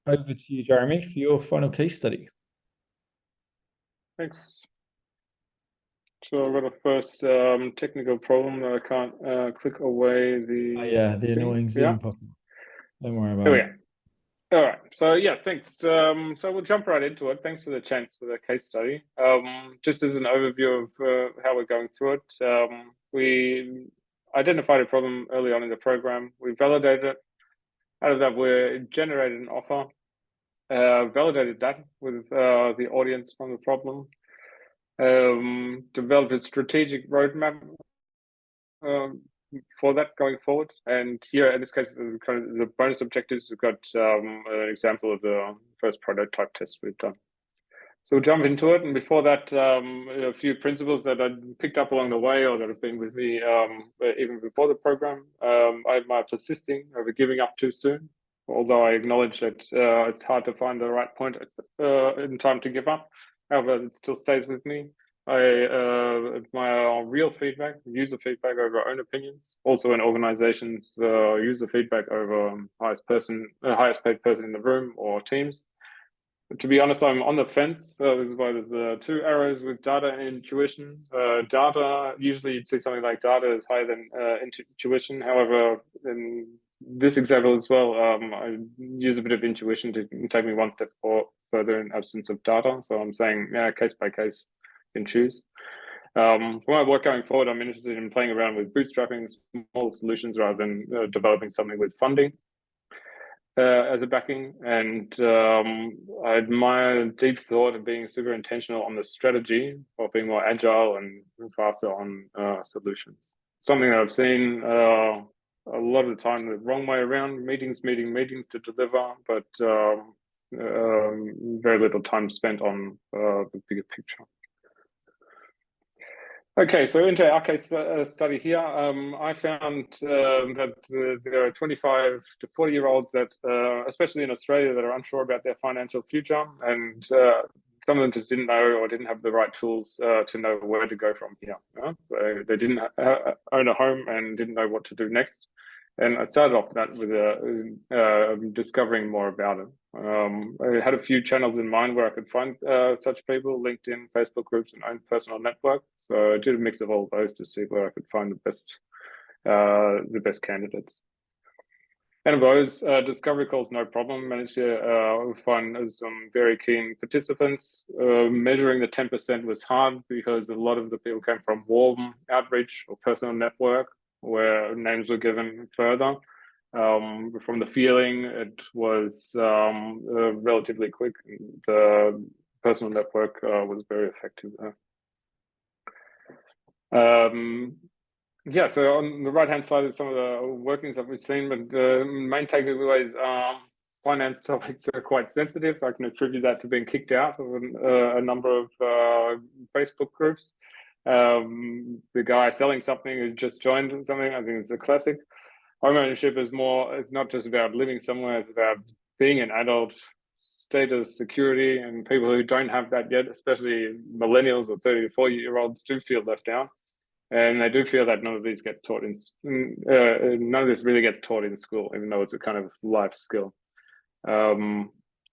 Over to you, Jeremy, for your final case study. Thanks. So I've got a first technical problem that I can't click away Oh, the yeah, the thing. annoying Yeah, Zoom pop-up. Don't worry there about we it. go. All right. So yeah, thanks. So we'll jump right into it. Thanks for the chance for the case study. Just as an overview of how we're going through it, we identified a problem early on in the program. We validated it. Out of that, we generated an offer, validated that with the audience from the problem, developed a strategic roadmap for that going forward. And here, in this case, kind of the bonus objectives, we've got an example of the first prototype test we've done. So we'll jump into it. And before that, a few principles that I picked up along the way or that have been with me even before the program. I admire persisting over giving up too soon, although I acknowledge that it's hard to find the right point in time to give up. However, it still stays with me. I admire real feedback, user feedback over own opinions. Also in organizations, user feedback over highest paid person in the room or teams. To be honest, I'm on the fence. This is why there's two arrows with data and intuition. Data, usually you'd see something like data is higher than intuition. However, in this example as well, I use a bit of intuition to take me one step further in absence of data. So I'm saying, yeah, case by case, you can choose. For my work going forward, I'm interested in playing around with bootstrapping small solutions rather than developing something with funding as a backing. And I admire deep thought and being super intentional on the strategy while being more agile and faster on solutions. Something that I've seen a lot of the time the wrong way around, meetings to deliver, but very little time spent on the bigger picture. Okay, so into our case study here, I found that there are 25 to 40-year-olds that, especially in Australia, that are unsure about their financial future, and some of them just didn't know or didn't have the right tools to know where to go from here. They didn't own a home and didn't know what to do next. And I started off that with discovering more about it. I had a few channels in mind where I could find such people: LinkedIn, Facebook groups, and own personal network. So I did a mix of all of those to see where I could find the best candidates. And of those, discovery calls, no problem. Managed to find some very keen participants. Measuring the 10% was hard because a lot of the people came from warm outreach or personal network, where names were given further. From the feeling, it was relatively quick. The personal network was very effective there. Yeah, so on the right-hand side is some of the workings that we've seen, but the main takeaways are finance topics are quite sensitive. I can attribute that to being kicked out of a number of Facebook groups. The guy selling something who's just joined something, I think it's a classic. Home ownership is more, it's not just about living somewhere, it's about being an adult, status, security, and people who don't have that yet, especially millennials or 30 to 40-year-olds, do feel left out. And I do feel that none of these get taught none of this really gets taught in school, even though it's a kind of life skill.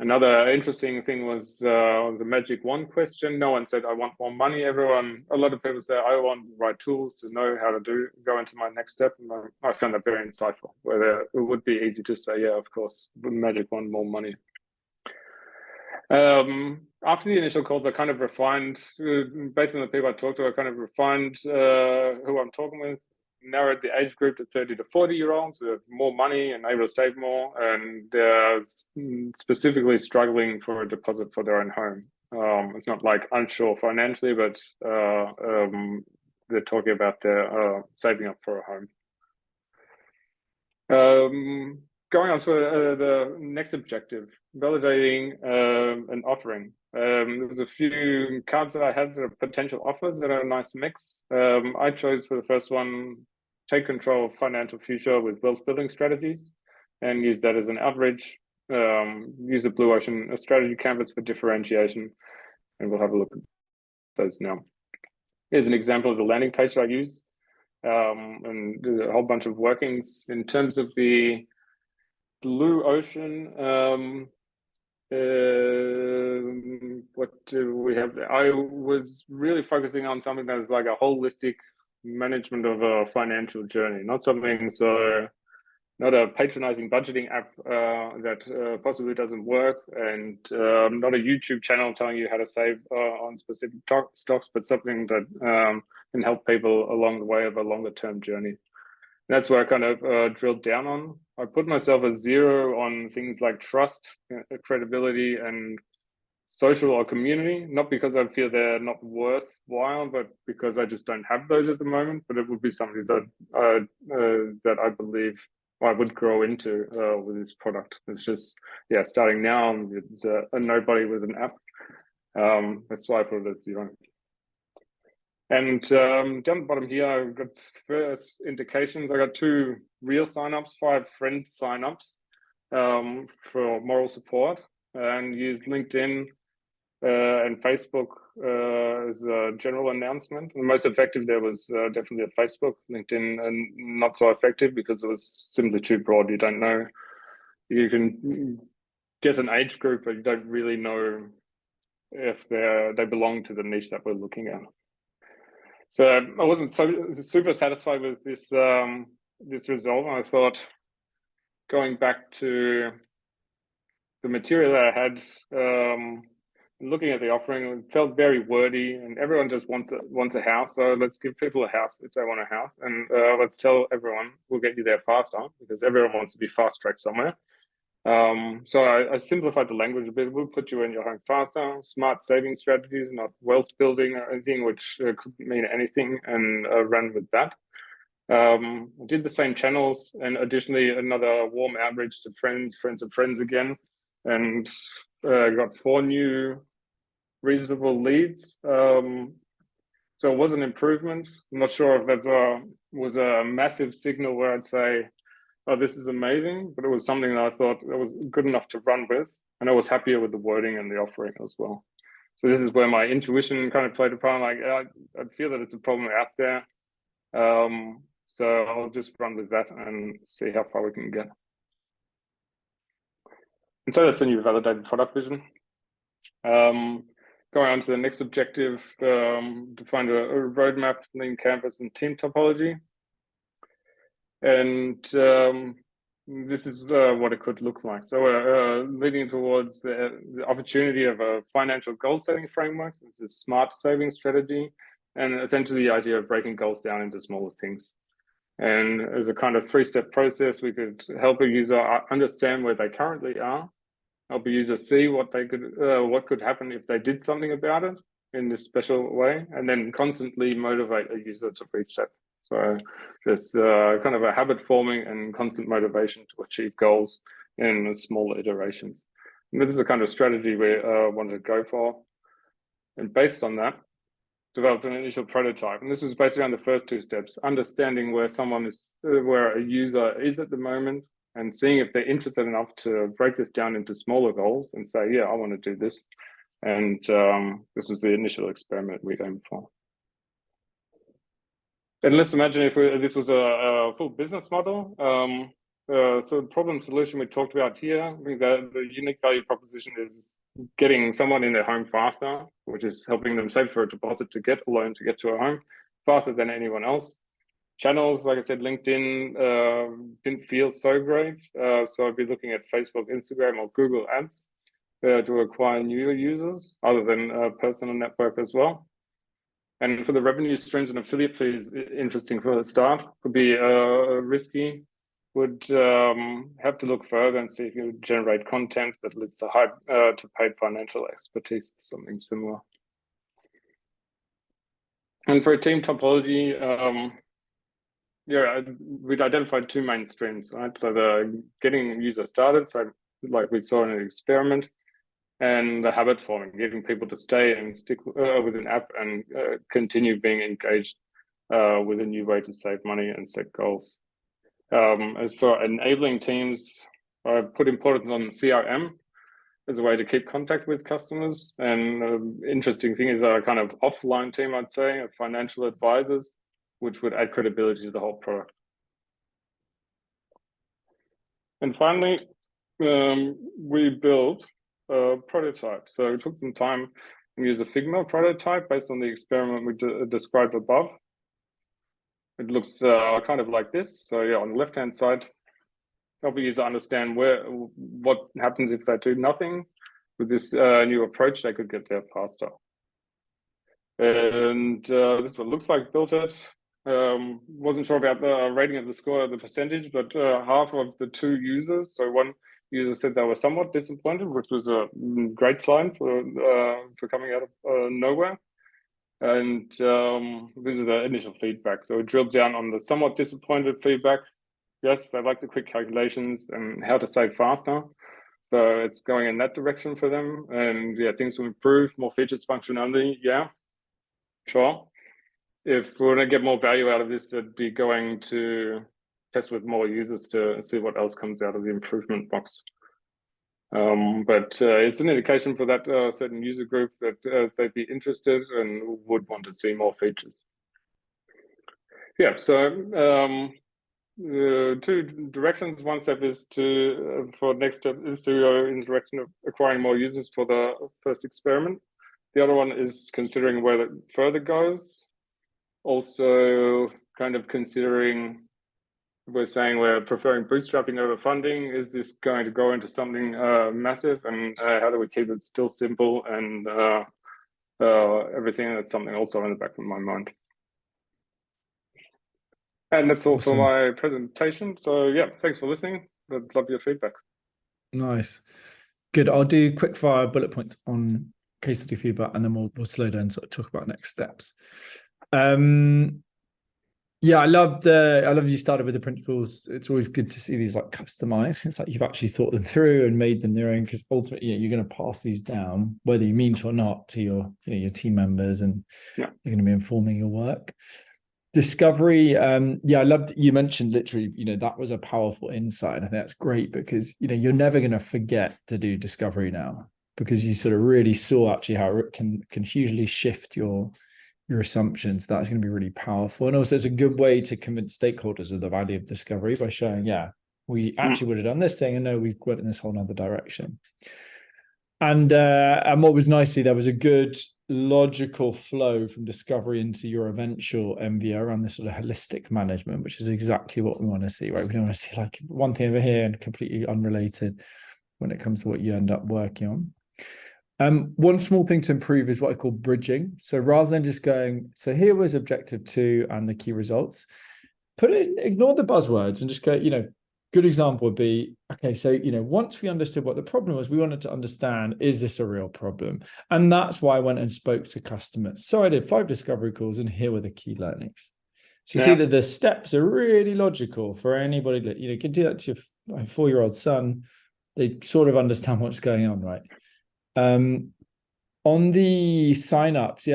Another interesting thing was the magic wand question. No one said, I want more money. A lot of people say, I want the right tools to know how to go into my next step. And I found that very insightful, where it would be easy to say, yeah, of course, magic wand, more money. After the initial calls, I kind of refined, based on the people I talked to, I kind of refined who I'm talking with, narrowed the age group to 30 to 40-year-olds who have more money and able to save more, and specifically struggling for a deposit for their own home. It's not like unsure financially, but they're talking about their saving up for a home. Going on to the next objective, validating an offering. There was a few cards that I had that are potential offers that are a nice mix. I chose for the first one, take control of financial future with wealth building strategies, and use that as an outreach. Use the Blue Ocean strategy canvas for differentiation, and we'll have a look at those now. Here's an example of the landing page that I use, and there's a whole bunch of workings in terms of the Blue Ocean. what do we have there? I was really focusing on something that was like a holistic management of a financial journey, not something so, not a patronizing budgeting app that possibly doesn't work, and not a YouTube channel telling you how to save on specific stocks, but something that can help people along the way of a longer term journey. That's where I kind of drilled down on. I put myself a 0 on things like trust, credibility, and social or community, not because I feel they're not worthwhile, but because I just don't have those at the moment. But it would be something that that I believe I would grow into with this product. It's just, yeah, starting now, it's a nobody with an app. That's why I put it as 0. And down the bottom here, I've got first indications. I got 2 real signups, 5 friend signups for moral support, and used LinkedIn and Facebook as a general announcement. The most effective there was definitely at Facebook. LinkedIn and not so effective because it was simply too broad. You don't know. You can guess an age group, but you don't really know if they belong to the niche that we're looking at. So I wasn't so super satisfied with this this result. I thought, going back to the material that I had, looking at the offering, it felt very wordy, and everyone just wants a house. So let's give people a house if they want a house, and let's tell everyone we'll get you there faster, because everyone wants to be fast tracked somewhere. So I simplified the language a bit. We'll put you in your home faster. Smart saving strategies, not wealth building or anything, which could mean anything, and run with that. I did the same channels, and additionally another warm outreach to friends of friends again, and got 4 new reasonable leads. So it was an improvement. I'm not sure if that was a massive signal where I'd say, oh, this is amazing, but it was something that I thought that was good enough to run with, and I was happier with the wording and the offering as well. So this is where my intuition kind of played a part. Like, I feel that it's a problem out there, so I'll just run with that and see how far we can get. And so that's the new validated product vision. Going on to the next objective, define a roadmap, lean canvas, and team topology. And this is what it could look like. So we're leading towards the opportunity of a financial goal setting framework. So it's a smart saving strategy, and essentially the idea of breaking goals down into smaller things. And as a kind of 3-step process, we could help a user understand where they currently are, help a user see what could happen if they did something about it in this special way, and then constantly motivate a user to reach that. So there's kind of a habit forming and constant motivation to achieve goals in smaller iterations. And this is the kind of strategy we wanted to go for. And based on that, developed an initial prototype. And this is basically on the first 2 steps, understanding where where a user is at the moment, and seeing if they're interested enough to break this down into smaller goals and say, yeah, I want to do this. And this was the initial experiment we aimed for. And let's imagine if this was a full business model. So the problem solution we talked about here, I think that the unique value proposition is getting someone in their home faster, which is helping them save for a deposit to get a loan to get to a home faster than anyone else. Channels, like I said, LinkedIn didn't feel so great. So I'd be looking at Facebook, Instagram, or Google Ads to acquire new users, other than personal network as well. And for the revenue streams, and affiliate fees, interesting for the start, could be risky. Would have to look further and see if you generate content that leads to paid financial expertise, something similar. And for a team topology, we'd identified 2 main streams, right? So the getting user started, so like we saw in an experiment, and the habit forming, getting people to stay and stick with an app and continue being engaged with a new way to save money and set goals. As for enabling teams, I put importance on CRM as a way to keep contact with customers. And interesting thing is a kind of offline team, I'd say, of financial advisors, which would add credibility to the whole product. And finally, we built prototype. So we took some time and used a Figma prototype based on the experiment we described above. It looks kind of like this. So yeah, on the left-hand side, help the user understand what happens if they do nothing. With this new approach, they could get there faster. And this is what it looks like. Built it. Wasn't sure about the rating of the score, the percentage, but half of the 2 users. So one user said they were somewhat disappointed, which was a great sign for coming out of nowhere. And this is the initial feedback. So it drilled down on the somewhat disappointed feedback. Yes, they like the quick calculations and how to save faster. So it's going in that direction for them. And yeah, things will improve, more features, functionality. Yeah, sure. If we want to get more value out of this, it'd be going to test with more users to see what else comes out of the improvement box. But it's an indication for that certain user group that they'd be interested and would want to see more features. Yeah, so 2 directions. One step is for next step is to go in the direction of acquiring more users for the first experiment. The other one is considering where it further goes. Also kind of considering, we're saying we're preferring bootstrapping over funding. Is this going to go into something massive, and how do we keep it still simple and everything? That's something also in the back of my mind. And that's all for my presentation. So yeah, thanks for listening. I'd love your feedback. Nice. Good. I'll do quick fire bullet points on case study feedback, and then we'll slow down and sort of talk about next steps. Yeah, I love you started with the principles. It's always good to see these like customized. It's like you've actually thought them through and made them their own, because ultimately you're going to pass these down, whether you mean to or not, to your team members, and you're going to be informing your work. Discovery, yeah, I loved you mentioned literally, that was a powerful insight. I think that's great because you're never going to forget to do discovery now, because you sort of really saw actually how it can hugely shift your assumptions. That's going to be really powerful. And also it's a good way to convince stakeholders of the value of discovery by showing, yeah, we actually would have done this thing, and no, we've went in this whole other direction. And what was nicely, there was a good logical flow from discovery into your eventual MBA around this sort of holistic management, which is exactly what we want to see, right? We don't want to see like one thing over here and completely unrelated when it comes to what you end up working on. One small thing to improve is what I call bridging. So rather than just going, so here was objective 2 and the key results, ignore the buzzwords and just go, good example would be, okay, so, once we understood what the problem was, we wanted to understand, is this a real problem? And that's why I went and spoke to customers. So I did 5 discovery calls, and here were the key learnings. So see that the steps are really logical for anybody that, you can do that to your 4-year-old son. They sort of understand what's going on, right? On the sign-ups,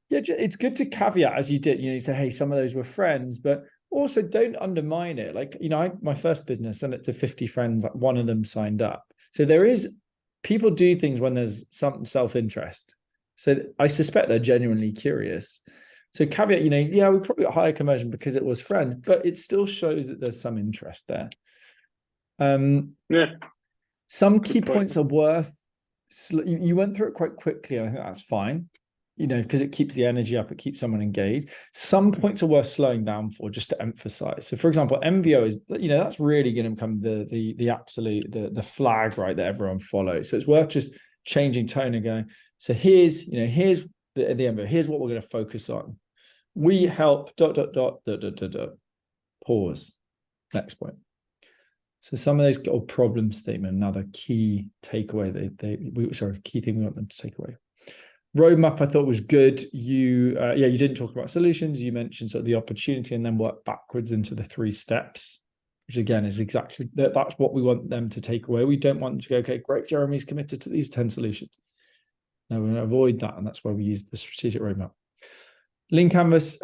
it's good to caveat, as you did, you say, hey, some of those were friends, but also don't undermine it. Like, my first business, sent it to 50 friends, like one of them signed up. So people do things when there's some self-interest. So I suspect they're genuinely curious. So caveat, we probably got higher conversion because it was friends, but it still shows that there's some interest there. Some key points are worth, you went through it quite quickly. I think that's fine, because it keeps the energy up, it keeps someone engaged. Some points are worth slowing down for, just to emphasize. So for example, MBO is, that's really going to become the absolute, the flag, right, that everyone follows. So it's worth just changing tone and going, so here's the MBO, here's what we're going to focus on. We help ... Pause. Next point. So some of those problem statement, another key takeaway, key thing we want them to take away. Roadmap, I thought was good. You didn't talk about solutions. You mentioned sort of the opportunity and then work backwards into the 3 steps, which again is exactly that's what we want them to take away. We don't want them to go, okay, great, Jeremy's committed to these 10 solutions. No, we're going to avoid that, and that's why we use the strategic roadmap. Lean Canvas,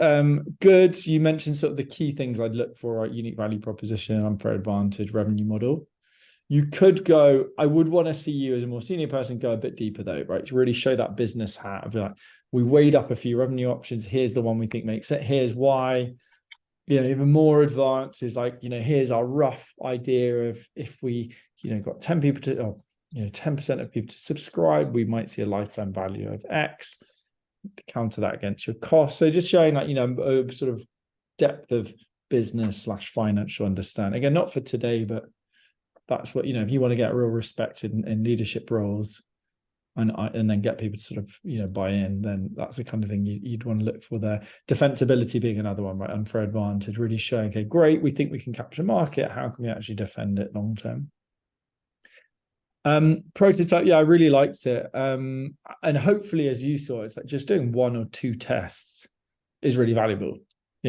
good. You mentioned sort of the key things I'd look for, right? Unique value proposition, unfair advantage, revenue model. You could go, I would want to see you as a more senior person go a bit deeper though, right? To really show that business hat of like, we weighed up a few revenue options. Here's the one we think makes it. Here's why. Even more advanced is like, here's our rough idea of if we, got 10 people 10% of people to subscribe, we might see a lifetime value of X. Counter that against your cost. So just showing that, a sort of depth of business / financial understanding. Again, not for today, but that's what, if you want to get real respect in leadership roles and then get people to sort of, buy in, then that's the kind of thing you'd want to look for there. Defensibility being another one, right? Unfair advantage, really showing, okay, great, we think we can capture market. How can we actually defend it long term? Prototype, I really liked it. And hopefully, as you saw, it's like just doing 1 or 2 tests is really valuable,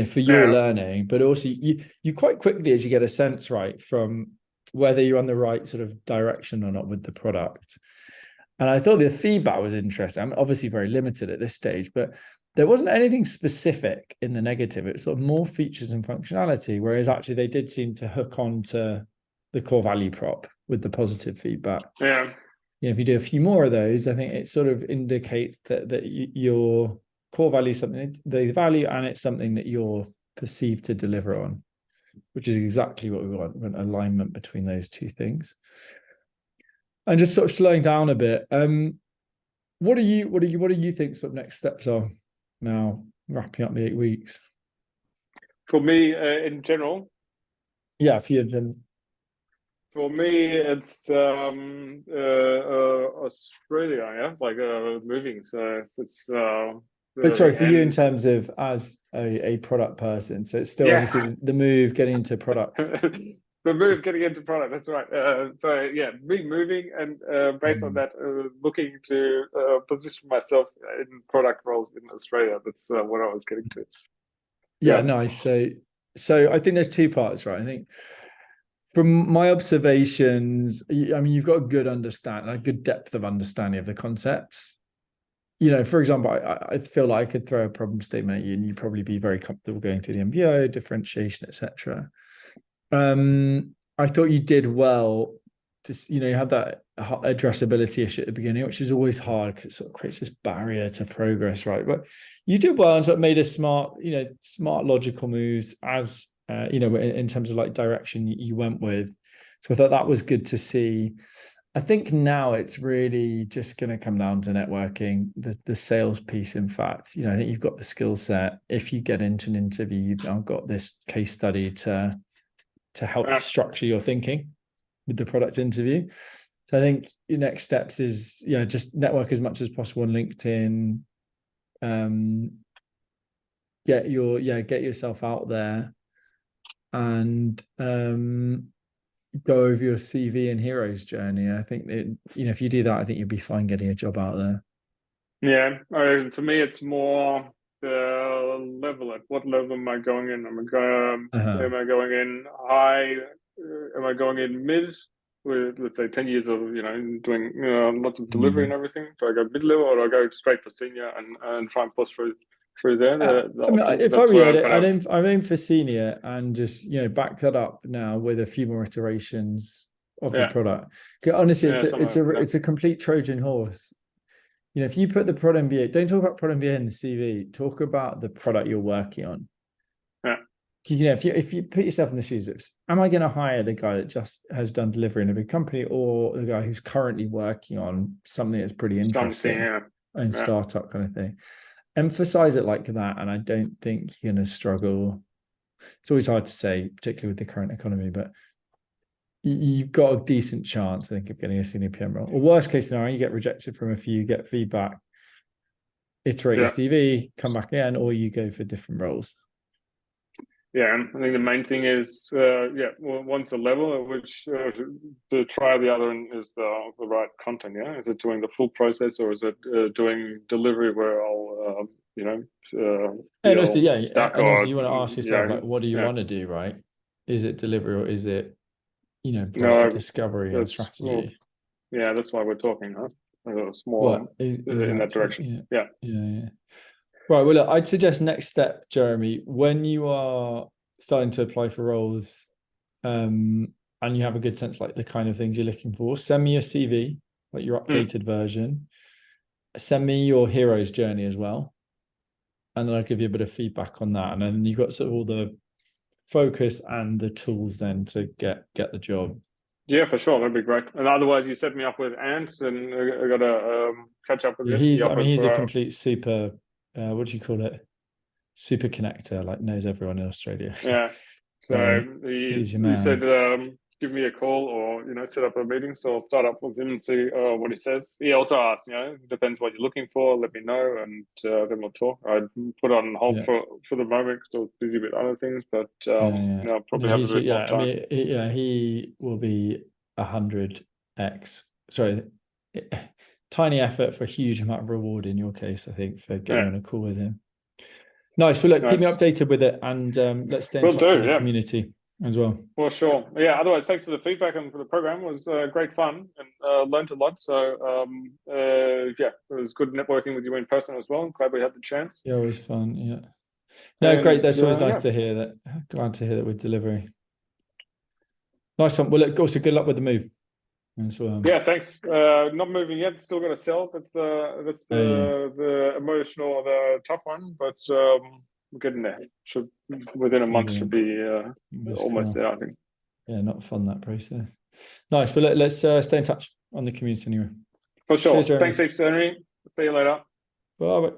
for your learning, but also you quite quickly, as you get a sense, right, from whether you're on the right sort of direction or not with the product. And I thought the feedback was interesting. I'm obviously very limited at this stage, but there wasn't anything specific in the negative. It was sort of more features and functionality, whereas actually they did seem to hook on to the core value prop with the positive feedback. Yeah. If you do a few more of those, I think it sort of indicates that your core value is something they value, and it's something that you're perceived to deliver on, which is exactly what we want, an alignment between those two things. And just sort of slowing down a bit. What do you think sort of next steps are now, wrapping up the 8 weeks? For me, in general. Yeah, for you. For me, it's Australia, like moving. So it's sorry, for you in terms of as a product person. So it's still obviously the move getting into products. The move getting into product, that's right. Me moving and based on that, looking to position myself in product roles in Australia. That's what I was getting to. Yeah, nice. So I think there's 2 parts, right? I think from my observations, you've got a good understanding, a good depth of understanding of the concepts. For example, I feel like I could throw a problem statement at you and you'd probably be very comfortable going to the MBA, differentiation, etc. I thought you did well to, you had that addressability issue at the beginning, which is always hard because it sort of creates this barrier to progress, right? But you did well and sort of made a smart logical moves as, in terms of like direction you went with. So I thought that was good to see. I think now it's really just going to come down to networking, the sales piece. In fact, I think you've got the skill set. If you get into an interview, you've now got this case study to help structure your thinking with the product interview. So I think your next steps is, just network as much as possible on LinkedIn. Get yourself out there and go over your CV and hero's journey. I think if you do that, I think you'll be fine getting a job out there. Yeah, for me, it's more the level. At what level am I going in? Am I going in high? Am I going in mid? With, let's say, 10 years of doing lots of delivery and everything. Do I go mid level or do I go straight for senior and try and push through there? If I were it, I'm aiming for senior and just back that up now with a few more iterations of the product. Honestly, it's a complete Trojan horse. If you put the Prod MBA, don't talk about Prod MBA in the CV. Talk about the product you're working on. Yeah. If you put yourself in the shoes of, am I going to hire the guy that just has done delivery in a big company, or the guy who's currently working on something that's pretty interesting and startup kind of thing? Emphasize it like that, and I don't think you're going to struggle. It's always hard to say, particularly with the current economy, but you've got a decent chance, I think, of getting a senior PM role. Or worst case scenario, you get rejected from a few, get feedback, iterate your CV, come back again, or you go for different roles. Yeah, I think the main thing is, once the level at which to try the other is the right content. Yeah, is it doing the full process or is it doing delivery where I'll and also, you want to ask yourself, like, what do you want to do, right? Is it delivery or is it discovery and strategy? That's why we're talking, huh? It's more in that direction. Yeah. Right. Well, look, I'd suggest next step, Jeremy, when you are starting to apply for roles, and you have a good sense like the kind of things you're looking for, send me your CV, like your updated version. Send me your hero's journey as well, and then I'll give you a bit of feedback on that. And then you've got sort of all the focus and the tools then to get the job. Yeah, for sure. That'd be great. And otherwise, you set me up with Ant, and I got to catch up with Yeah, him. He I mean, offered he's a for complete super. What do you call it? Super connector. Like knows everyone in Australia. yeah. So So he's your he said, man. give me a call or set up a meeting. So I'll start up with him and see what he says. He also asked, depends what you're looking for. Let me know, and then we'll talk. I put on hold Yeah. for the moment because I was busy with other things, but Yeah. I'll probably No, have a he's bit more yeah. I time. mean, he will be 100x. Sorry, tiny effort for a huge amount of reward in your case. I think for getting Yeah, on a call with him. Nice. Well, look, keep me nice. updated with it, and let's stay in Will touch on do. the Yeah. community as well. For sure. Yeah. Otherwise, thanks for the feedback and for the program. It was great fun and learned a lot. So, yeah, it was good networking with you in person as well. Glad we had the chance. Yeah, always fun. Yeah. No, great. And That's always nice yeah, to hear that. Glad to hear that we're delivering. Nice one. Well, look, also good luck with the move as well. yeah. Thanks. Not moving yet. Still got to sell. That's the emotional, the tough one. But we're getting there. Should within a month should be almost there, I think. Yeah, not fun that process. Nice. But let's stay in touch on the community anyway. For sure. Cheers, Jeremy. Thanks, heaps, Henry. See you later. Bye.